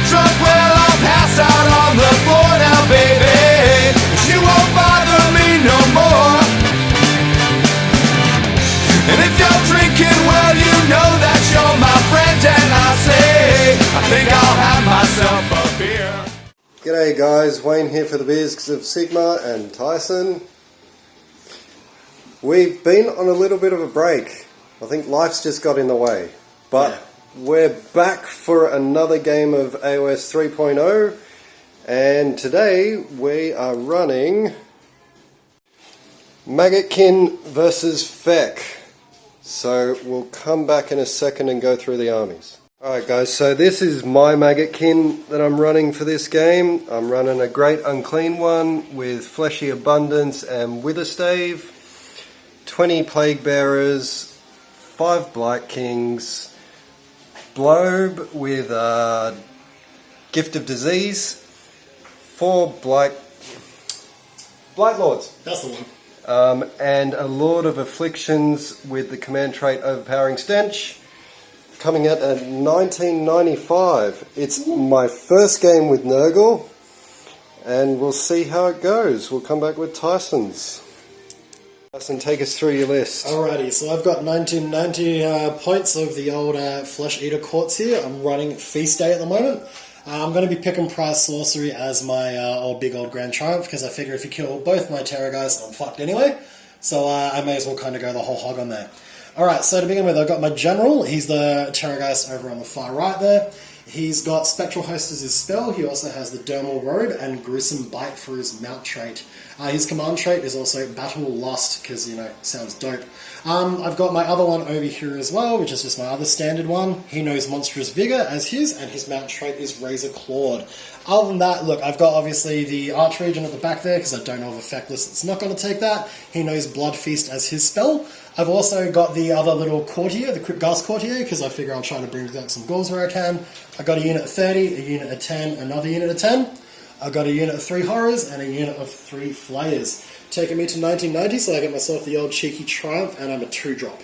drunk, well, I'll pass out on the floor now, baby. But you won't bother me no more. And if you're drinking, well, you know that you're my friend. And I say, I think I'll have myself a beer. G'day guys, Wayne here for the Beers of Sigmar and Tyson. We've been on a little bit of a break. I think life's just got in the way. But we're back for another game of AOS 3.0. And today we are running Maggotkin vs F.E.C. So we'll come back in a second and go through the armies. Alright guys, so this is my Maggotkin that I'm running for this game. I'm running a Great Unclean one with Fleshy Abundance and Witherstave, 20 Plague Bearers, 5 Blight Kings, Blobe with Gift of Disease, 4 Blight Lords. That's the one. And a Lord of Afflictions with the command trait Overpowering Stench. Coming at 1995. It's my first game with NURGLE, and we'll see how it goes. We'll come back with Tyson's. Tyson, take us through your list. Alrighty, so I've got 1990 points of the old Flesh Eater Courts here. I'm running Feast Day at the moment. I'm going to be picking Prize Sorcery as my big old Grand Triumph, because I figure if you kill both my Terror guys, I'm fucked anyway. So I may as well kind of go the whole hog on there. Alright, so to begin with, I've got my General. He's the Terrorgeist over on the far right there. He's got Spectral Host as his spell. He also has the Dermal Robe and Gruesome Bite for his mount trait. His command trait is also Battle Lost, because, you know, sounds dope. I've got my other one over here as well, which is just my other standard one. He knows Monstrous Vigor as his, and his mount trait is Razor Clawed. Other than that, look, I've got obviously the Archregent at the back there, because I don't know of a effect list that's not going to take that. He knows Blood Feast as his spell. I've also got the other little courtier, the Crypt Ghast Courtier, because I figure I'll try to bring back some ghouls where I can. I've got a unit of 30, a unit of 10, another unit of 10. I've got a unit of 3 Horrors and a unit of 3 Flayers. Taking me to 1990, so I get myself the old cheeky Triumph, and I'm a 2-drop.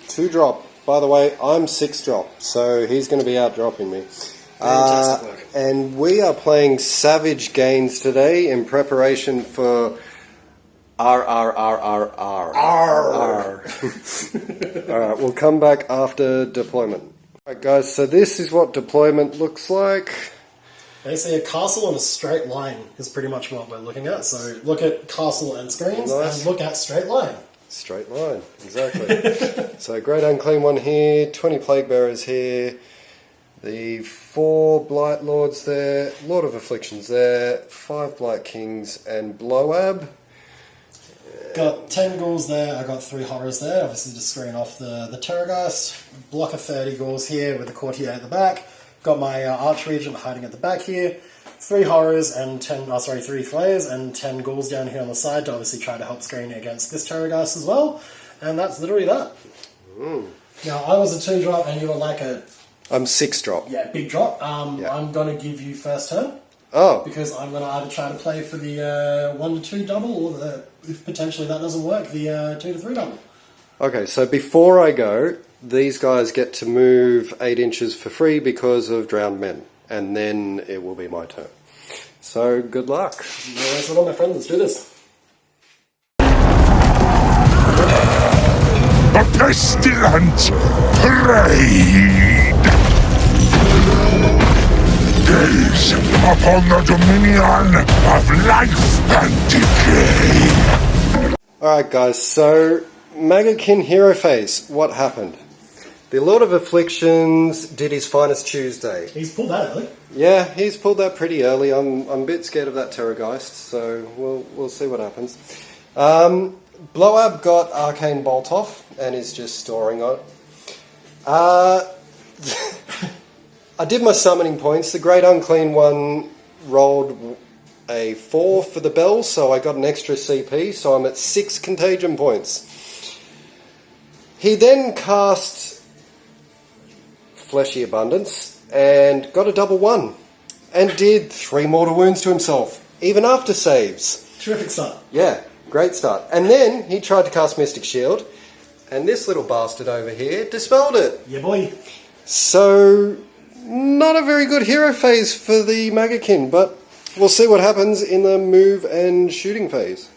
2-drop. By the way, I'm 6-drop, so he's going to be out-dropping me. Fantastic work. And we are playing Savage Gains today in preparation for R. Alright, we'll come back after deployment. Alright guys, so this is what deployment looks like. Basically, a castle on a straight line is pretty much what we're looking at. So look at castle and screens, and look at straight line. Straight line, exactly. So Great Unclean one here, 20 Plague Bearers here, the 4 Blight Lords there, Lord of Afflictions there, 5 Blight Kings and Bloab. Got 10 ghouls there, I got 3 horrors there, obviously just screen off the Terrorgeist. Block of 30 ghouls here with the courtier at the back. Got my Archregent hiding at the back here. 3 horrors and 3 flayers and 10 ghouls down here on the side to obviously try to help screen against this Terrorgeist as well. And that's literally that. Now, I was a 2-drop and you were like a... I'm 6-drop. Yeah, big drop. I'm going to give you first turn. Oh. Because I'm going to either try to play for the 1 to 2 double, or if potentially that doesn't work, the 2 to 3 double. Okay, so before I go, these guys get to move 8 inches for free because of Drowned Men, and then it will be my turn. So, good luck. No worries at all, my friend. Let's do this. The pestilent parade! Gaze upon the dominion of life and decay. Alright guys, so Maggotkin Hero Phase, what happened? The Lord of Afflictions did his finest Tuesday. He's pulled that early. Yeah, he's pulled that pretty early. I'm a bit scared of that Terrorgeist, so we'll see what happens. Bloab got Arcane Bolt off and is just storing on it. I did my summoning points. The Great Unclean one rolled a 4 for the bell, so I got an extra CP, so I'm at 6 contagion points. He then cast Fleshy Abundance and got a double 1 and did 3 mortal wounds to himself, even after saves. Terrific start. Yeah, great start. And then he tried to cast Mystic Shield, and this little bastard over here dispelled it. Yeah, boy. So, not not a very good hero phase for the Maggotkin, but we'll see what happens in the move and shooting phase.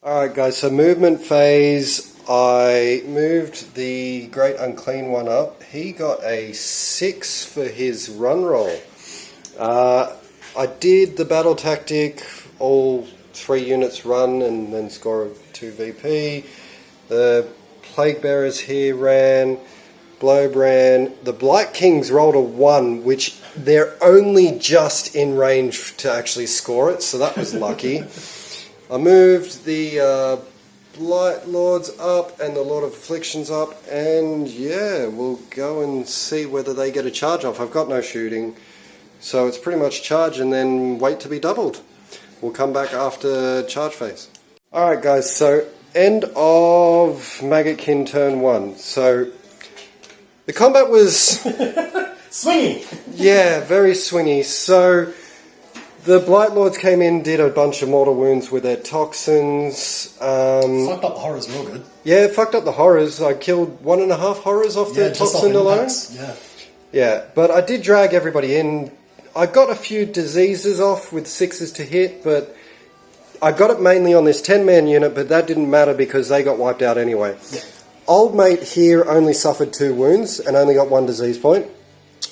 Alright guys, so movement phase, I moved the Great Unclean One up. He got a 6 for his run roll. I did the battle tactic, all 3 units run and then score 2 VP. The Plague Bearers here ran, Blobe ran. The Blight Kings rolled a 1, which they're only just in range to actually score it, so that was lucky. I moved the Blight Lords up and the Lord of Afflictions up, and yeah, we'll go and see whether they get a charge off. I've got no shooting, so it's pretty much charge and then wait to be doubled. We'll come back after charge phase. Alright guys, so end of Maggotkin turn 1. So the combat was swingy. Yeah, very swingy. So the Blight Lords came in, did a bunch of mortal wounds with their toxins. Fucked up the horrors real good. Yeah, fucked up the horrors. I killed 1.5 horrors off the toxin alone. Yeah, but I did drag everybody in. I got a few diseases off with 6s to hit, but I got it mainly on this 10-man unit, but that didn't matter because they got wiped out anyway. Yeah. Old mate here only suffered 2 wounds and only got 1 disease point.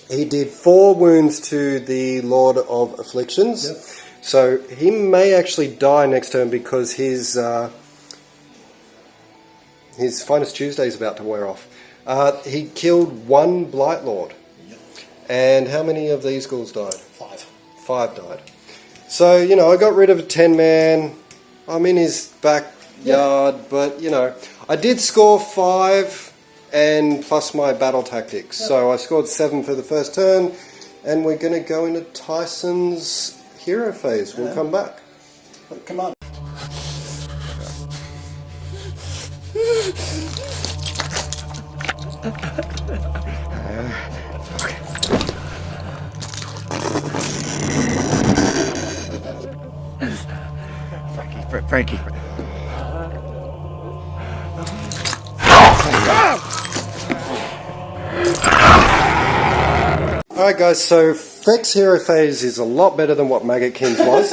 He did 4 wounds to the Lord of Afflictions. Yep. So he may actually die next turn because his Finest Tuesday is about to wear off. He killed 1 Blight Lord. Yep. And how many of these ghouls died? 5. 5 died. So, you know, I got rid of a 10-man. I'm in his backyard, but, you know, I did score 5 and plus my battle tactics. Yep. So I scored 7 for the first turn, and we're going to go into Tyson's hero phase. We'll come back. Come on. Frankie. Alright guys, so F.E.C hero phase is a lot better than what Maggotkin's was.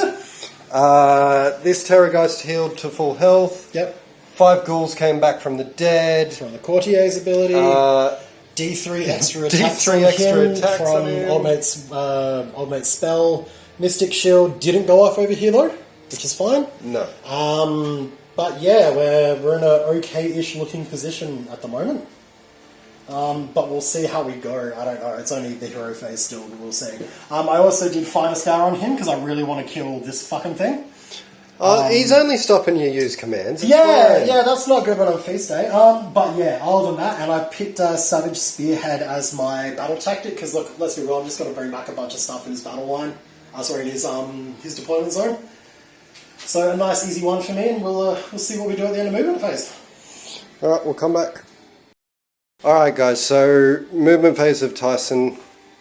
This Terrorgeist healed to full health. Yep. 5 ghouls came back from the dead. From the Courtier's ability. D3 extra attacks D3 on extra him attacks from on him. Old Mate's spell. Mystic Shield didn't go off over here though, which is fine. No. But yeah, we're in an okay-ish looking position at the moment. But we'll see how we go. I don't know. It's only the hero phase still, but we'll see. I also did Finest Hour on him because I really want to kill this fucking thing. He's only stopping you use commands. It's Yeah, fine. yeah, that's not good when on feast day. But yeah, other than that, and I picked Savage Spearhead as my battle tactic because look, let's be real, I'm just going to bring back a bunch of stuff in his battle line. Sorry, in his deployment zone. So a nice easy one for me, and we'll see what we do at the end of movement phase. All right, we'll come back. All right, guys. So movement phase of Tyson.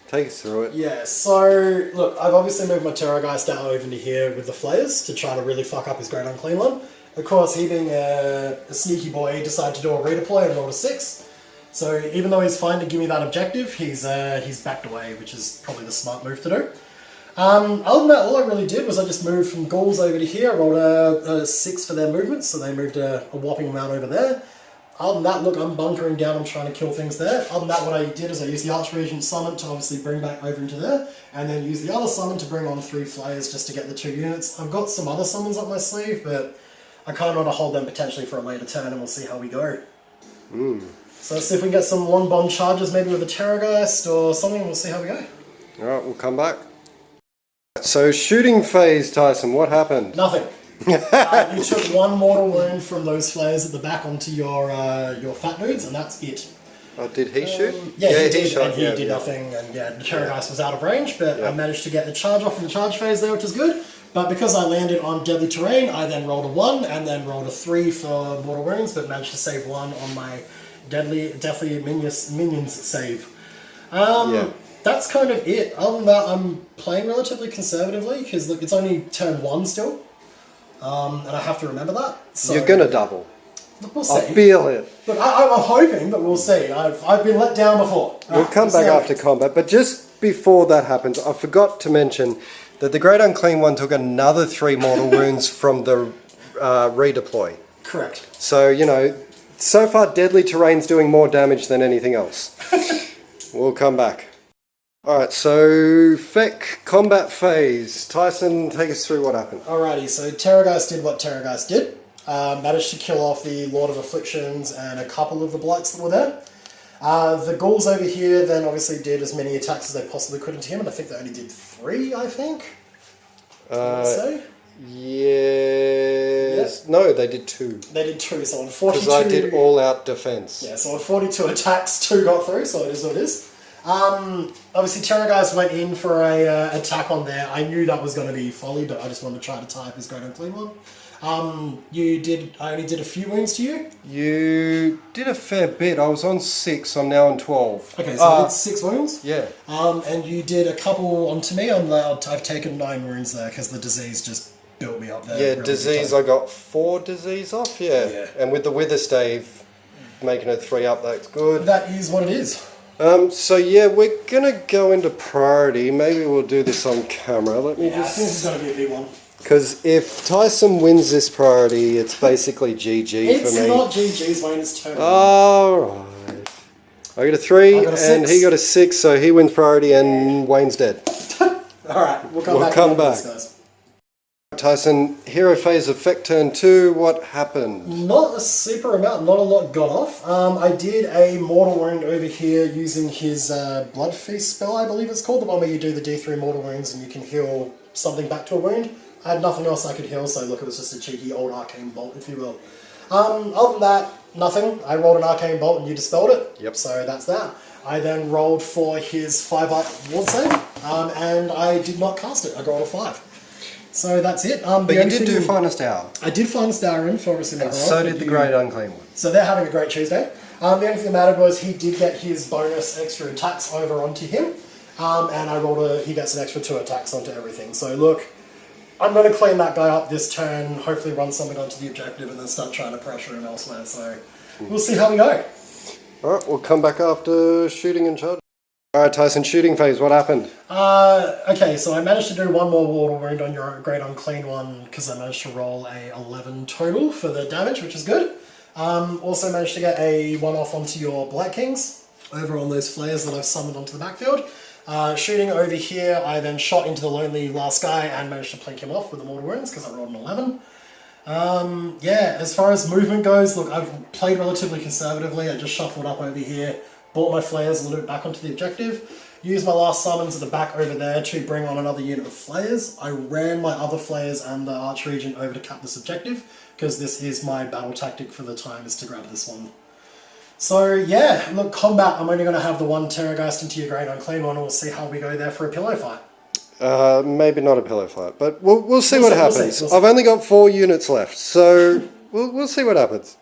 Take us through it. Yeah, so, look, I've obviously moved my Terrorgeist down over to here with the Flayers to try to really fuck up his Great Unclean One. Of course, he being a sneaky boy, he decided to do a redeploy and roll a 6. So even though he's fine to give me that objective, he's backed away, which is probably the smart move to do. Other than that, all I really did was I just moved from ghouls over to here. I rolled a 6 for their movements, so they moved a whopping amount over there. Other than that, look, I'm bunkering down, I'm trying to kill things there. Other than that, what I did is I used the Archregent summon to obviously bring back over into there, and then use the other summon to bring on 3 Flayers just to get the 2 units. I've got some other summons up my sleeve, but I kind of want to hold them potentially for a later turn, and we'll see how we go. So let's see if we can get some long bomb charges, maybe with a Terrorgeist or something, we'll see how we go. Alright, we'll come back. So shooting phase, Tyson, what happened? Nothing. You took 1 mortal wound from those Flayers at the back onto your fat dudes, and that's it. Oh, did he shoot? Yeah, he did, shot, and he did nothing, and yeah, the Terrorgeist was out of range, but I managed to get the charge off in the charge phase there, which is good. But because I landed on deadly terrain, I then rolled a 1, and then rolled a 3 for mortal wounds, but managed to save 1 on my deadly minions save. That's kind of it. Other than that, I'm playing relatively conservatively, because look, it's only turn 1 still. And I have to remember that. So, you're gonna double. We'll see. I feel it. Look, I'm hoping, but we'll see. I've been let down before. We'll come back after combat, but just before that happens, I forgot to mention that the Great Unclean One took another 3 mortal wounds from the redeploy. Correct. So, you know, so far Deadly Terrain's doing more damage than anything else. We'll come back. Alright, so FEC combat phase. Tyson, take us through what happened. Alrighty, so Terrorgeist did what Terrorgeist did. Managed to kill off the Lord of Afflictions and a couple of the Blights that were there. The ghouls over here then obviously did as many attacks as they possibly could into him, and I think they only did 3, I think. Yes. Yeah. No, they did 2. They did 2, so on 42... Because I did all-out defense. Yeah, so on 42 attacks, 2 got through, so it is what it is. Obviously Terrorgeist went in for a attack on there. I knew that was going to be folly, but I just wanted to try to tie up his Great Unclean One. I only did a few wounds to you. You did a fair bit. I was on 6, I'm now on 12. Okay, so I did 6 wounds? Yeah. And you did a couple onto me. I've taken 9 wounds there because the disease just built me up there. Yeah, really disease, I got 4 disease off, yeah. And with the Wither Stave, making it 3 up, that's good. That is what it is. So yeah, we're gonna go into priority. Maybe we'll do this on camera. Let me I think this is going to be a big one. Because if Tyson wins this priority, it's basically GG for me. It's not GG's, Wayne, it's turn. Alright. I got a 3 and he got a 6, so he wins priority and Wayne's dead. Alright, we'll come back. This, guys. Tyson, hero phase of FEC turn 2, what happened? Not a super amount, not a lot got off. I did a mortal wound over here using his Blood Feast spell, I believe it's called, the one where you do the D3 mortal wounds and you can heal something back to a wound. I had nothing else I could heal, so look, it was just a cheeky old arcane bolt, if you will. Other than that, nothing. I rolled an arcane bolt and you dispelled it. Yep. So that's that. I then rolled for his 5-up ward save, and I did not cast it. I rolled a 5. So that's it. But you did do Finest Hour. I did Finest Hour in for us in that. So did the Great Unclean One. So they're having a great Tuesday. The only thing that mattered was he did get his bonus extra attacks over onto him, and I rolled he gets an extra 2 attacks onto everything. So look, I'm going to clean that guy up this turn, hopefully run something onto the objective and then start trying to pressure him elsewhere. So we'll see how we go. Alright, we'll come back after shooting and charge. Alright Tyson, shooting phase, what happened? Okay, so I managed to do 1 more mortal wound on your Great Unclean One because I managed to roll a 11 total for the damage, which is good. Also managed to get a 1 off onto your Black Kings over on those flares that I've summoned onto the backfield. Shooting over here, I then shot into the lonely last guy and managed to plink him off with the mortal wounds because I rolled an 11. Yeah, as far as movement goes, look, I've played relatively conservatively. I just shuffled up over here, brought my flares a little bit back onto the objective, used my last summons at the back over there to bring on another unit of flares. I ran my other flares and the Arch Regent over to cap this objective because this is my battle tactic for the time, is to grab this one. So yeah, look, combat, I'm only going to have the 1 Terrorgeist into your Great Unclean One, and we'll see how we go there for a pillow fight. Maybe not a pillow fight, but we'll see what happens. We'll see. I've only got 4 units left, so we'll see what happens.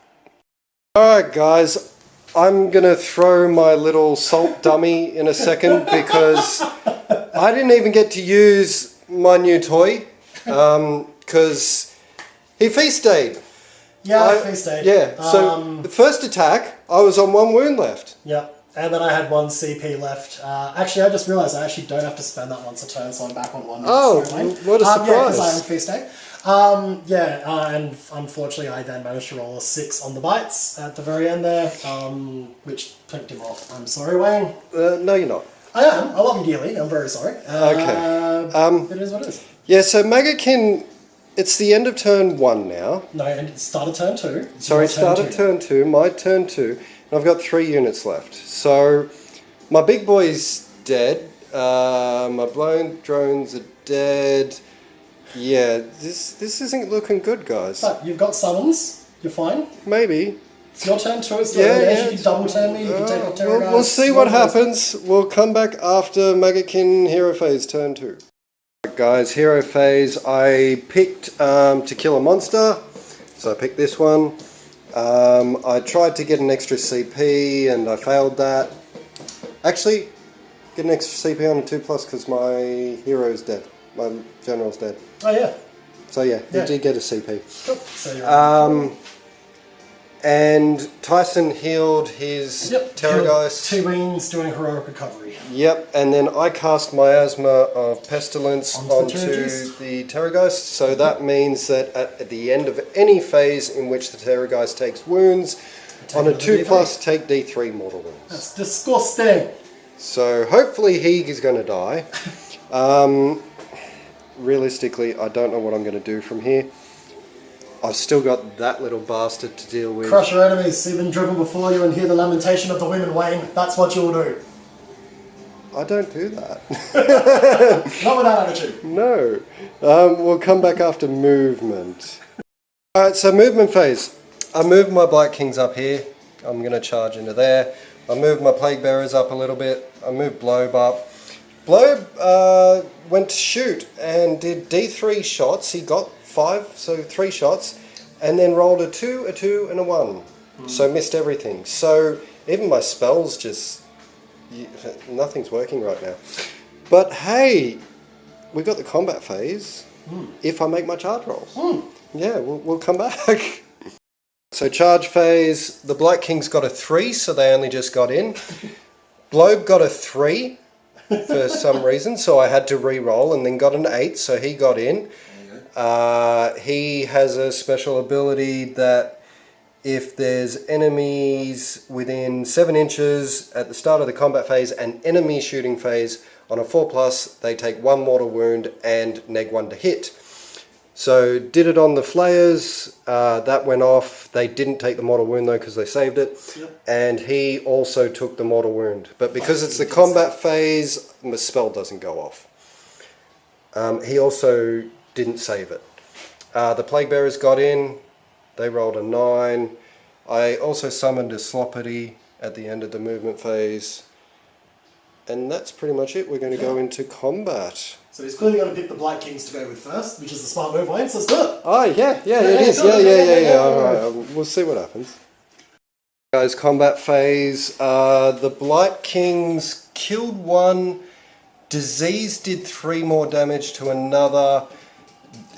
Alright guys, I'm going to throw my little salt dummy in a second because I didn't even get to use my new toy because he feast stayed. Yeah, I feast stayed. Yeah, so the first attack, I was on 1 wound left. Yeah, and then I had 1 CP left. Actually, I just realised I actually don't have to spend that once a turn, so I'm back on 1. Oh, what a surprise. Yeah, because I am feast day. And unfortunately I then managed to roll a 6 on the bites at the very end there, which picked him off. I'm sorry, Wayne. No, you're not. I am. I love you dearly. I'm very sorry. Okay. It is what it is. Yeah, so Magakin, it's the end of turn 1 now. No, and it started turn 2. Sorry, started turn 2, my turn 2, and I've got 3 units left. So, my big boy's dead, my blown drones are dead. Yeah, this isn't looking good, guys. But you've got summons, you're fine. Maybe. It's your turn 2, it's your turn. You can double turn me, you can take a turn. We'll see what happens. We'll come back after Magakin Hero Phase turn 2. Right, guys, Hero Phase, I picked to kill a monster, so I picked this one. I tried to get an extra CP and I failed that. Actually, get an extra CP on 2+ because my hero's dead. My general's dead. Oh yeah. So yeah, you did get a CP. Cool. So you're And Tyson healed his Terrorgeist. 2 wings doing heroic recovery. Yep, and then I cast Miasma of Pestilence onto the Terrorgeist. So that means that at the end of any phase in which the Terrorgeist takes wounds, on a 2+, take D3 mortal wounds. That's disgusting. So hopefully he is going to die. Realistically, I don't know what I'm going to do from here. I've still got that little bastard to deal with. Crush your enemies, see them driven before you and hear the lamentation of the women, Wayne. That's what you'll do. I don't do that. Not with that attitude. No. We'll come back after movement. Alright, so movement phase. I moved my Black Kings up here. I'm going to charge into there. I moved my Plague Bearers up a little bit. I moved Blobe up. Blobe went to shoot and did D3 shots. He got 5, so 3 shots, and then rolled a 2, a 2, and a 1. So missed everything. So even my spells just... nothing's working right now. But hey, we got the combat phase if I make my charge rolls. Yeah, we'll come back. So charge phase, the Black Kings got a 3, so they only just got in. Blobe got a 3 for some reason, so I had to re-roll, and then got an 8, so he got in. He has a special ability that if there's enemies within 7 inches at the start of the combat phase and enemy shooting phase, on a 4+, they take 1 mortal wound and neg 1 to hit. So did it on the Flayers, that went off. They didn't take the mortal wound though because they saved it. Yep. And he also took the mortal wound. But because it's the combat phase, the spell doesn't go off. He also didn't save it. The Plague Bearers got in. They rolled a 9. I also summoned a Sloppity at the end of the movement phase. And that's pretty much it. We're going to go into combat. So he's clearly going to pick the Black Kings to go with first, which is the smart move, Wayne, so let's do it. Oh, yeah, it is. Yeah. All right, we'll see what happens. Guys, combat phase. The Black Kings killed 1. Disease did 3 more damage to another.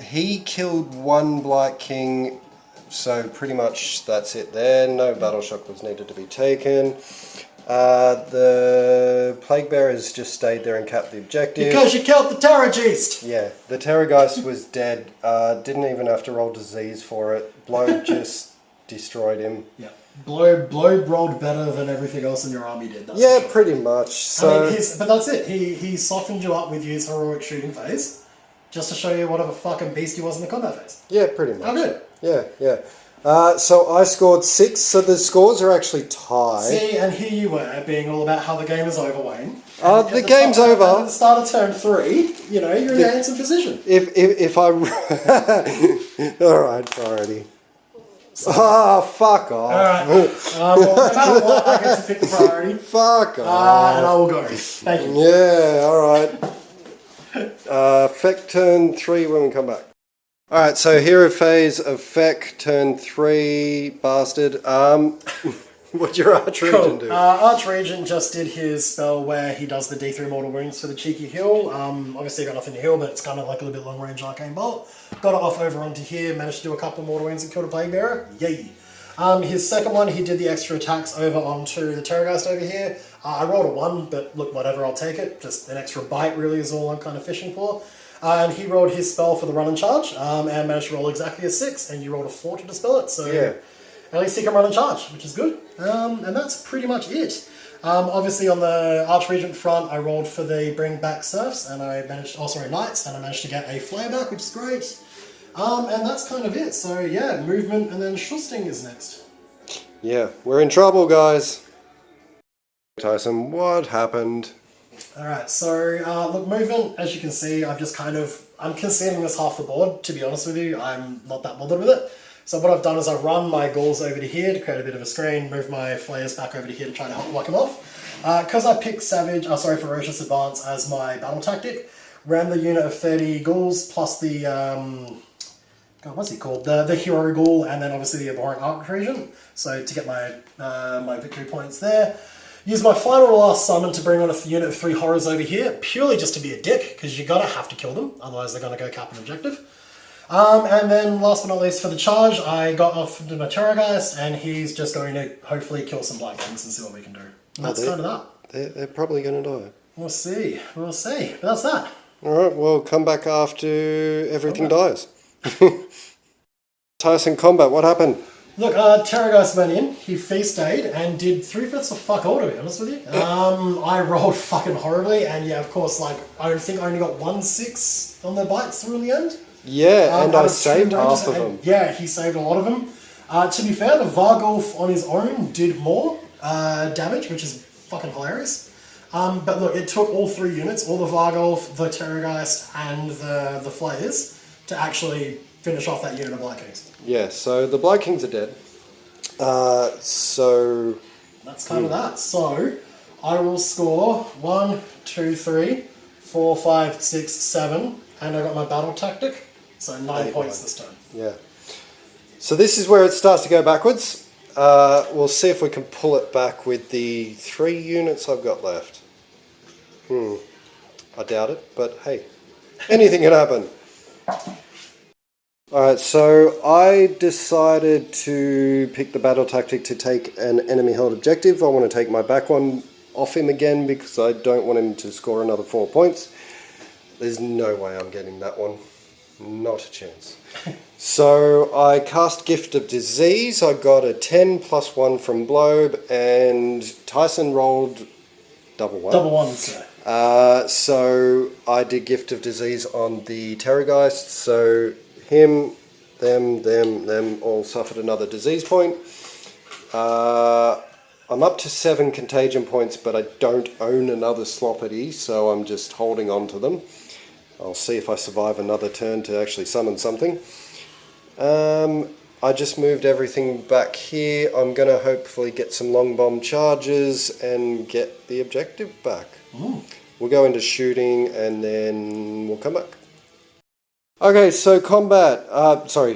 He killed 1 Black King, so pretty much that's it there. No battle shock was needed to be taken. The Plague Bearers just stayed there and capped the objective. Because you killed the Terrorgeist! Yeah, the Terrorgeist was dead. Didn't even have to roll disease for it. Blobe just destroyed him. Yeah. Blobe rolled better than everything else in your army did. That's yeah, sure. Pretty much. So, I mean, but that's it. He softened you up with his heroic shooting phase, just to show you what of a fucking beast he was in the combat phase. Yeah, pretty much. How good. Yeah. So I scored 6, so the scores are actually tied. See, and here you were, being all about how the game is over, Wayne. The game's over. At the start of turn 3, you're in a handsome position. If I... Alright, priority. Oh, fuck off. Alright. Well, no matter what, I get to pick the priority. Fuck off. And I will go. Thank you. Yeah, alright. F.E.C turn 3 when we come back. Alright, so hero phase of F.E.C turn 3, bastard. What'd your Archregent do? Archregent just did his spell where he does the D3 mortal wounds for the cheeky heal. Obviously got nothing to heal, but it's kind of like a little bit long range arcane bolt. Got it off over onto here, managed to do a couple of mortal wounds and killed a Plague Bearer. Yay! His second one, he did the extra attacks over onto the Terrorgeist over here. I rolled a 1, but look, whatever, I'll take it. Just an extra bite really is all I'm kind of fishing for. And he rolled his spell for the run and charge, and managed to roll exactly a 6, and you rolled a 4 to dispel it, so yeah. At least he can run and charge, which is good. And that's pretty much it. Obviously on the Archregent front, I rolled for the Bring Back Serfs, and I managed, Knights, and I managed to get a flare back, which is great. And that's kind of it. So yeah, movement, and then Schusting is next. Yeah, we're in trouble, guys. Tyson, what happened? Alright, so look, movement, as you can see, I'm conceding this half the board, to be honest with you. I'm not that bothered with it. So what I've done is I've run my ghouls over to here to create a bit of a screen, move my flayers back over to here to try to help block him off. Because I picked Ferocious Advance as my battle tactic, ran the unit of 30 ghouls plus the, what's he called? The hero ghoul, and then obviously the abhorrent Archregent. So to get my my victory points there. Use my final to last summon to bring on a unit of 3 horrors over here, purely just to be a dick, because you're gonna have to kill them, otherwise they're gonna go cap an objective. And then last but not least for the charge, I got off to my Terrorgeist, and he's just going to hopefully kill some Black Kings and see what we can do. And that's kind of that. They're probably going to die. We'll see. We'll see. But that's that. Alright, well, come back after everything dies. Tyson combat, what happened? Look, Terrorgeist went in, he feast-stayed, and did 3/5 of fuck all, to be honest with you. I rolled fucking horribly, and yeah, of course, like, I think I only got 1/6 on their bites through in the end. Yeah, and out I of saved 2 half ranges, of and them. yeah, he saved a lot of them. To be fair, the Vargulf on his own did more damage, which is fucking hilarious. But look, it took all 3 units, all the Vargulf, the Terrorgeist, and the Flayers, to actually finish off that unit of Black Kings. Yeah, so the Black Kings are dead. So... That's kind of that. So, I will score 1, 2, 3, 4, 5, 6, 7, and I got my battle tactic, so 9 points this turn. Yeah. So this is where it starts to go backwards. We'll see if we can pull it back with the 3 units I've got left. I doubt it, but hey, anything can happen. Alright, so I decided to pick the battle tactic to take an enemy held objective. I want to take my back one off him again because I don't want him to score another 4 points. There's no way I'm getting that one. Not a chance. So I cast Gift of Disease. I got a 10 plus 1 from Blobe, and Tyson rolled double 1. Double 1, sir. So I did Gift of Disease on the Terrorgeist, so him, them all suffered another disease point. I'm up to 7 contagion points, but I don't own another Sloppity, so I'm just holding on to them. I'll see if I survive another turn to actually summon something. I just moved everything back here. I'm going to hopefully get some long bomb charges and get the objective back. We'll go into shooting and then we'll come back. Okay, so combat,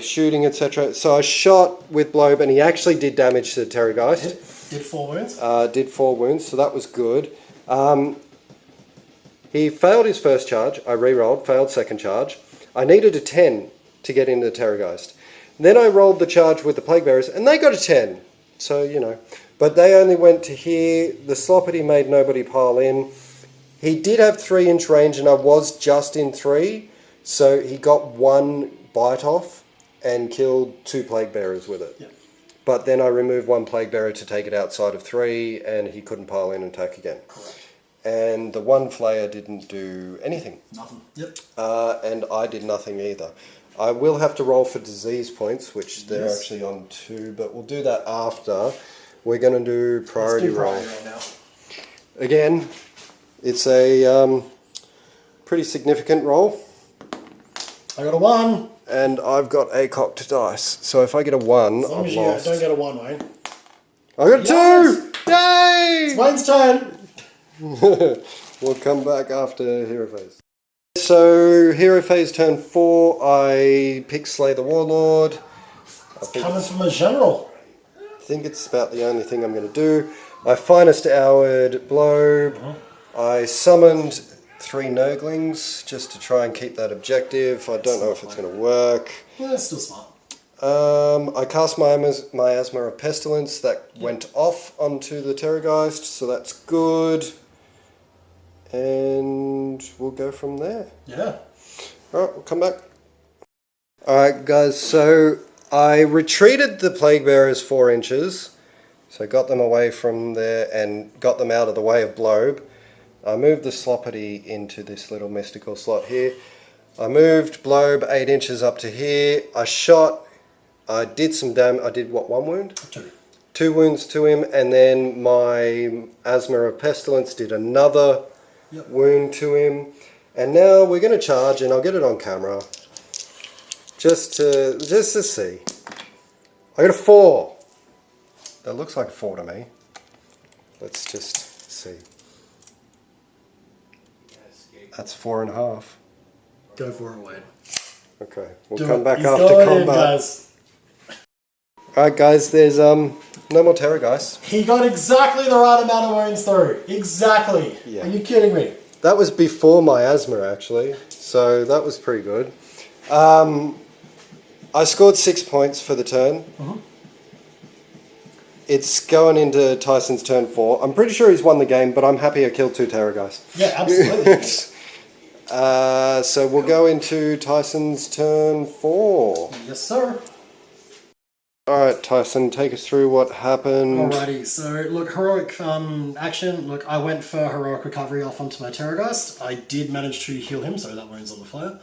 shooting, etc. So I shot with Blobe and he actually did damage to the Terrorgeist. Did 4 wounds? Did 4 wounds, so that was good. He failed his first charge, I re-rolled, failed second charge. I needed a 10 to get into the Terrorgeist. Then I rolled the charge with the Plague Bearers and they got a 10. So, you know, but they only went to here. The Sloppity made nobody pile in. He did have 3-inch range and I was just in 3. So he got 1 bite off and killed 2 Plague Bearers with it. Yep. But then I removed 1 Plague Bearer to take it outside of 3 and he couldn't pile in and attack again. Correct. And the 1 Flayer didn't do anything. Nothing. Yep. And I did nothing either. I will have to roll for disease points, which they're actually on 2, but we'll do that after. We're going to do priority roll. Right now. Again, it's a pretty significant roll. I got a 1. And I've got a cocked dice. So if I get a 1, As long I've as lost. you don't get a 1, Wayne. I got a 2! Yay! It's Wayne's turn. We'll come back after Hero Phase. So, Hero Phase turn 4, I pick Slay the Warlord. Coming from a general. I think it's about the only thing I'm going to do. I Finest Houred Blobe. I summoned 3 Nurglings just to try and keep that objective. I don't know if it's going to work. Yeah, it's still smart. I cast my Miasma of Pestilence. That went off onto the Terrorgeist, so that's good. And we'll go from there. Yeah. Alright, we'll come back. Alright guys, so I retreated the Plague Bearers 4 inches. So got them away from there and got them out of the way of Blobe. I moved the Sloppity into this little mystical slot here. I moved Blobe 8 inches up to here. I shot. I did some damage. I did what, 1 wound? 2. 2 wounds to him, and then my Asthma of Pestilence did another wound to him. And now we're going to charge, and I'll get it on camera, just to see. I got a 4. That looks like a 4 to me. Let's just see. That's 4.5. Go for it, Wayne. Okay, we'll Do come it. back He's after going in, combat. guys. Alright guys, there's no more Terrorgeist. He got exactly the right amount of wounds through. Exactly. Yeah. Are you kidding me? That was before my asthma actually, so that was pretty good. I scored 6 points for the turn. It's going into Tyson's turn 4. I'm pretty sure he's won the game, but I'm happy I killed 2 Terrorgeist. Yeah, absolutely. So we'll go into Tyson's turn 4. Yes, sir. Alright, Tyson, take us through what happened. Alrighty, so look, heroic action. Look, I went for heroic recovery off onto my Terrorgeist. I did manage to heal him, so that wound's on the flare.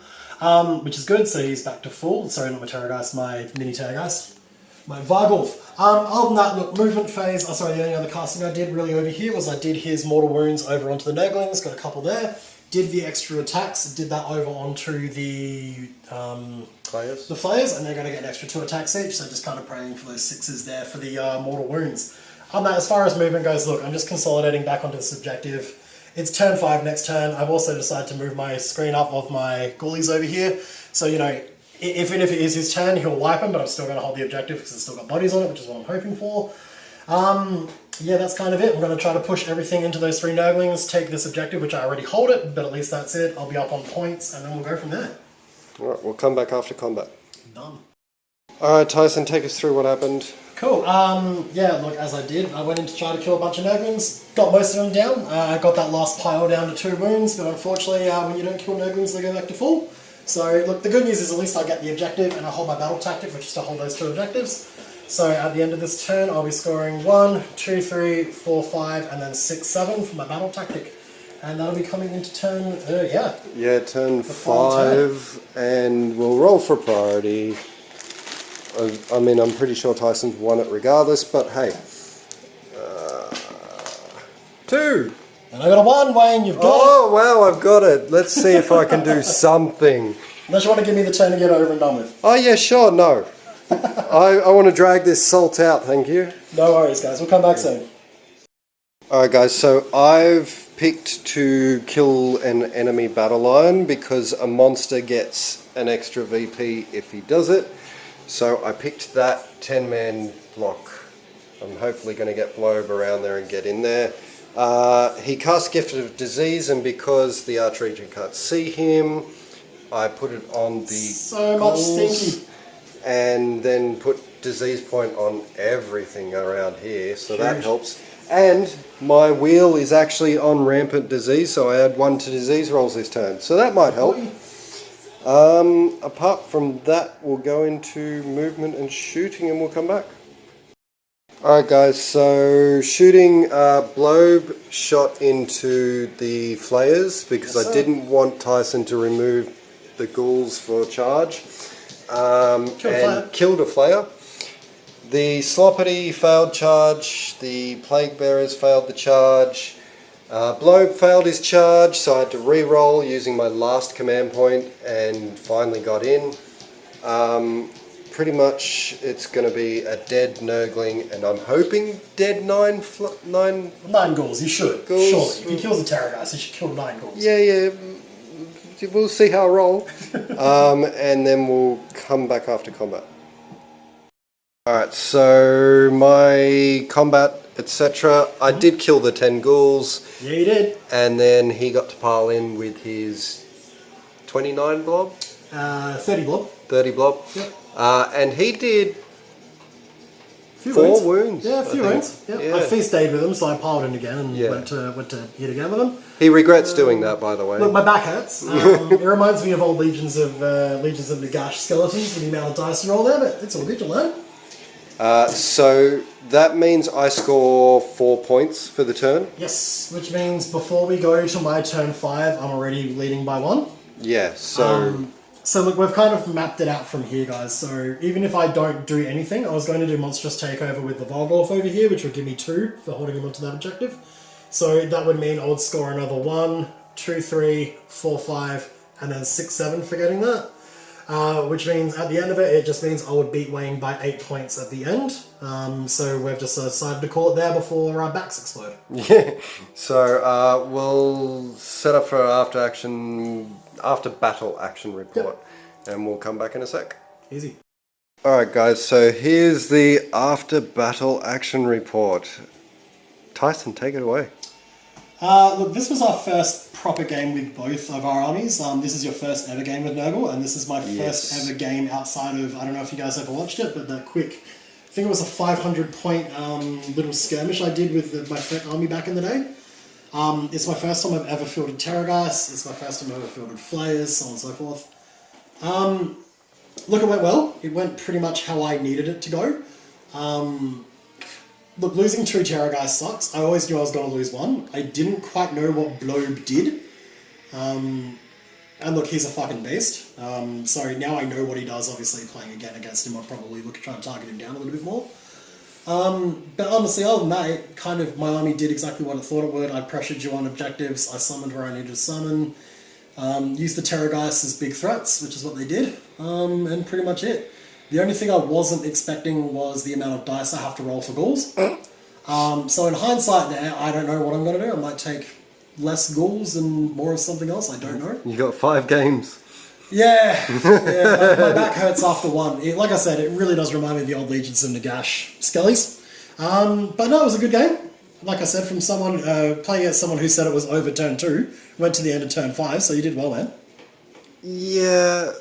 Which is good, so he's back to full. Sorry, not my Terrorgeist, my mini Terrorgeist. My Vargulf. Other than that, look, movement phase, the only other casting I did really over here was I did his mortal wounds over onto the Nurglings, got a couple there. Did the extra attacks, did that over onto the Flayers, and they're going to get an extra 2 attacks each, so just kind of praying for those 6s there for the mortal wounds. As far as movement goes, look, I'm just consolidating back onto this objective. It's turn 5 next turn. I've also decided to move my screen up of my ghoulies over here, so even if it is his turn, he'll wipe them, but I'm still going to hold the objective because it's still got bodies on it, which is what I'm hoping for. Yeah, that's kind of it. I'm going to try to push everything into those 3 Nurglings, take this objective, which I already hold it, but at least that's it. I'll be up on points, and then we'll go from there. Alright, we'll come back after combat. Done. Alright, Tyson, take us through what happened. Cool. Yeah, look, as I did, I went in to try to kill a bunch of Nurglings, got most of them down. I got that last pile down to 2 wounds, but unfortunately, when you don't kill Nurglings, they go back to full. So, look, the good news is at least I get the objective, and I hold my battle tactic, which is to hold those 2 objectives. So, at the end of this turn, I'll be scoring 1, 2, 3, 4, 5, and then 6, 7 for my battle tactic. And that'll be coming into turn, Yeah, turn 5, and we'll roll for priority. I mean, I'm pretty sure Tyson's won it regardless, but hey. 2! And I got a 1, Wayne, you've got it. Oh, wow, I've got it. Let's see if I can do something. Unless you want to give me the turn to get it over and done with. Oh, yeah, sure, no. I want to drag this salt out, thank you. No worries, guys. We'll come back soon. Alright, guys, so I've picked to kill an enemy battle line because a monster gets an extra VP if he does it. So I picked that 10-man block. I'm hopefully going to get Blobe around there and get in there. He casts Gift of Disease, and because the Archregent can't see him, I put it on the So much stinky. And then put Disease Point on everything around here, so that Huge. helps. And my wheel is actually on Rampant Disease, so I add 1 to disease rolls this turn, so that might help. Apart from that, we'll go into movement and shooting, and we'll come back. Alright guys, so shooting, Blobe shot into the Flayers because I didn't want Tyson to remove the ghouls for charge, killed a Flayer. The Sloppity failed charge, the Plague Bearers failed the charge, Blobe failed his charge, so I had to re-roll using my last command point and finally got in. Pretty much it's going to be a dead Nurgling, and I'm hoping dead 9 ghouls, you should. Ghouls. Surely. If he kills a Terrorgeist, he should kill 9 ghouls. Yeah, we'll see how I roll. And then we'll come back after combat. Alright, so my combat, etc. I did kill the 10 ghouls. Yeah, you did. And then he got to pile in with his 29 blob? 30 blob. 30 blob. Yep. And he did Few 4 wounds. wounds. Yeah, a few wounds. Yep. Yeah. I feasted with him, so I piled in again and Yeah. went to hit again with him. He regrets doing that, by the way. Look, my back hurts. It reminds me of old Legions of Nagash skeletons with the amount of dice you roll there, but it's all good to learn. So that means I score 4 points for the turn. Yes, which means before we go to my turn 5, I'm already leading by 1. Yeah, so... So look, we've kind of mapped it out from here, guys. So even if I don't do anything, I was going to do Monstrous Takeover with the Vargulf over here, which would give me 2 for holding him onto that objective. So that would mean I would score another 1, 2, 3, 4, 5, and then 6, 7 for getting that. Which means at the end of it, it just means I would beat Wayne by 8 points at the end. So we've just decided to call it there before our backs explode. Yeah, so we'll set up for after battle action report, and we'll come back in a sec. Easy. Alright guys, so here's the after battle action report. Tyson, take it away. Look, this was our first proper game with both of our armies. This is your first ever game with NURGLE, and this is my first ever game outside of, I don't know if you guys ever watched it, but that quick, I think it was a 500 point little skirmish I did with my F.E.C army back in the day. It's my first time I've ever fielded Terrorgeists, it's my first time I've ever fielded Flayers, so on and so forth. Look, it went well. It went pretty much how I needed it to go. Look, losing 2 Terrorgeists sucks. I always knew I was going to lose one. I didn't quite know what Blobe did. And look, he's a fucking beast. So now I know what he does, obviously playing again against him, I'll probably look at trying to target him down a little bit more. But honestly, other than that, it kind of, my army did exactly what I thought it would. I pressured you on objectives, I summoned where I needed to summon, used the Terrorgeists as big threats, which is what they did, and pretty much it. The only thing I wasn't expecting was the amount of dice I have to roll for ghouls. So in hindsight there, I don't know what I'm going to do. I might take less ghouls and more of something else, I don't know. You got 5 games. Yeah, my back hurts after one. Like I said, it really does remind me of the old Legions of Nagash Skellies. But no, it was a good game. Like I said, from someone playing against someone who said it was over turn 2, went to the end of turn 5, so you did well, man. Yeah,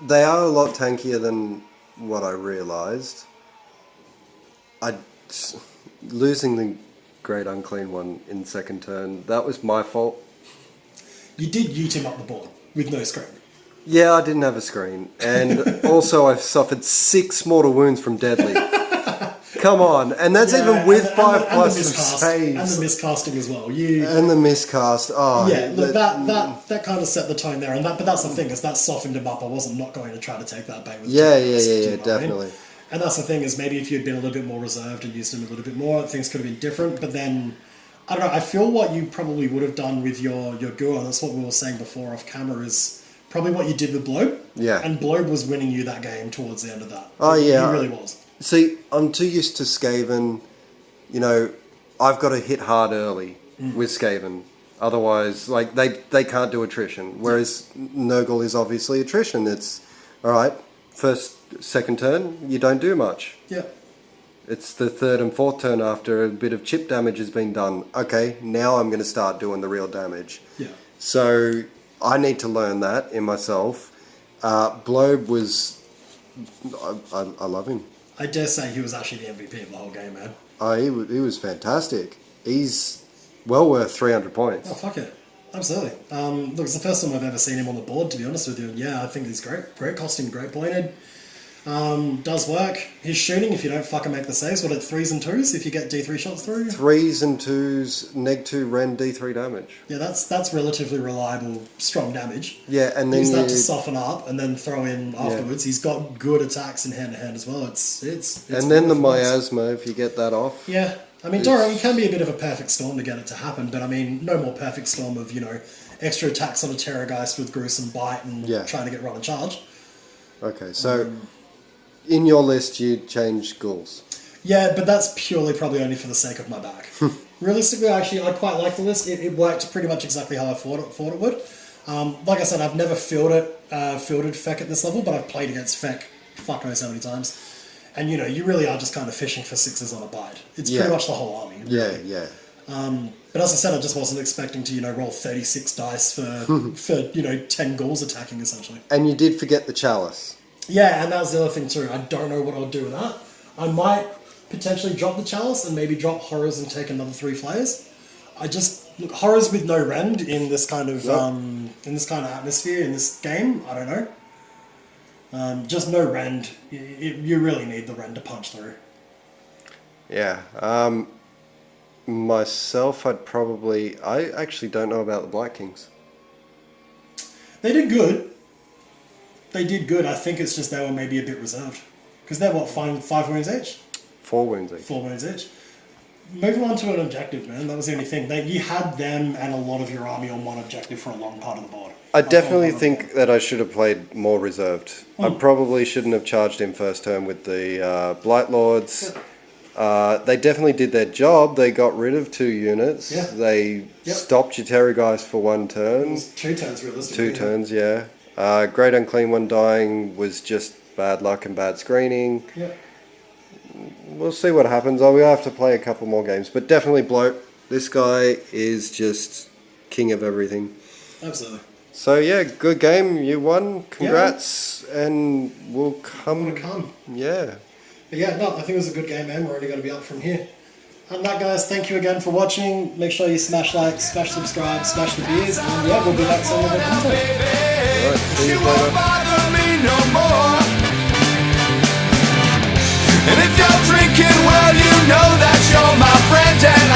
they are a lot tankier than what I realised. Losing the Great Unclean one in second turn, that was my fault. You did yeet him up the board with no screen. Yeah, I didn't have a screen. And also I've suffered 6 mortal wounds from Deadly. Come on. And that's even with 5 plus of saves. And the miscasting as well. And the miscast. Oh, yeah, look, that kind of set the tone there. But that's the thing, is that softened him up. I wasn't not going to try to take that bait with Yeah, definitely. And that's the thing, is maybe if you'd been a little bit more reserved and used him a little bit more, things could have been different. But then, I don't know, I feel what you probably would have done with your Gua, and that's what we were saying before off camera, is probably what you did with Blobe. Yeah. And Blobe was winning you that game towards the end of that. Oh, yeah. He really was. See, I'm too used to Skaven. You know, I've got to hit hard early with Skaven. Otherwise, like, they can't do attrition. Whereas NURGLE is obviously attrition. It's, alright, second turn, you don't do much. Yeah. It's the third and fourth turn after a bit of chip damage has been done. Okay, now I'm going to start doing the real damage. Yeah. So I need to learn that in myself. Blobe was... I love him. I dare say he was actually the MVP of the whole game, man. Oh, he was fantastic. He's well worth 300 points. Oh, fuck it. Absolutely. Look, it's the first time I've ever seen him on the board, to be honest with you. And yeah, I think he's great. Great costume, great pointed. Does work. His shooting, if you don't fucking make the saves, what, at 3s and 2s if you get D3 shots through? 3s and 2s, neg 2 Ren D3 damage. Yeah, that's relatively reliable, strong damage. Yeah, and then use that to soften up and then throw in afterwards. Yeah. He's got good attacks in hand-to-hand as well. It's and then the miasma, if you get that off. Yeah. I mean, don't worry, it can be a bit of a perfect storm to get it to happen, but I mean, no more perfect storm of, you know, extra attacks on a Terrorgeist with gruesome bite and trying to get run and charge. Okay, so in your list you changed ghouls. Yeah, but that's purely probably only for the sake of my back. Realistically, actually, I quite like the list. It worked pretty much exactly how I thought it would. Like I said, I've never fielded F.E.C at this level, but I've played against F.E.C fuck knows how many times. And, you know, you really are just kind of fishing for 6s on a bite. It's pretty much the whole army. Really. Yeah. But as I said, I just wasn't expecting to, you know, roll 36 dice for you know, 10 ghouls attacking, essentially. And you did forget the chalice. Yeah, and that was the other thing too. I don't know what I'll do with that. I might potentially drop the chalice and maybe drop horrors and take another 3 flayers. Look, horrors with no rend in this kind of atmosphere in this game. I don't know. Just no rend. You really need the rend to punch through. Yeah. Myself, I actually don't know about the Black Kings. They did good. I think it's just they were maybe a bit reserved. Because they're what, 5 wounds each? 4 wounds each. 4 wounds each. Moving on to an objective, man. That was the only thing. You had them and a lot of your army on one objective for a long part of the board. I definitely think that I should have played more reserved. I probably shouldn't have charged in first turn with the Blight Lords. They definitely did their job. They got rid of 2 units. Yeah. They stopped your Terrorgeist for 1 turn. It was 2 turns, realistically. 2 turns, yeah. Great Unclean one dying was just bad luck and bad screening. Yeah. We'll see what happens. We'll have to play a couple more games. But definitely Bloat, This guy is just king of everything. Absolutely. So yeah, good game. You won. Congrats, and we'll come. Yeah. But yeah, no, I think it was a good game, man. We're only going to be up from here. And that, guys, thank you again for watching. Make sure you smash like, smash subscribe, smash the beers, and yeah, we'll be back soon with more content. Alright, see you won't later. bother me no more. And if you're drinking, well, you know that you're my friend, and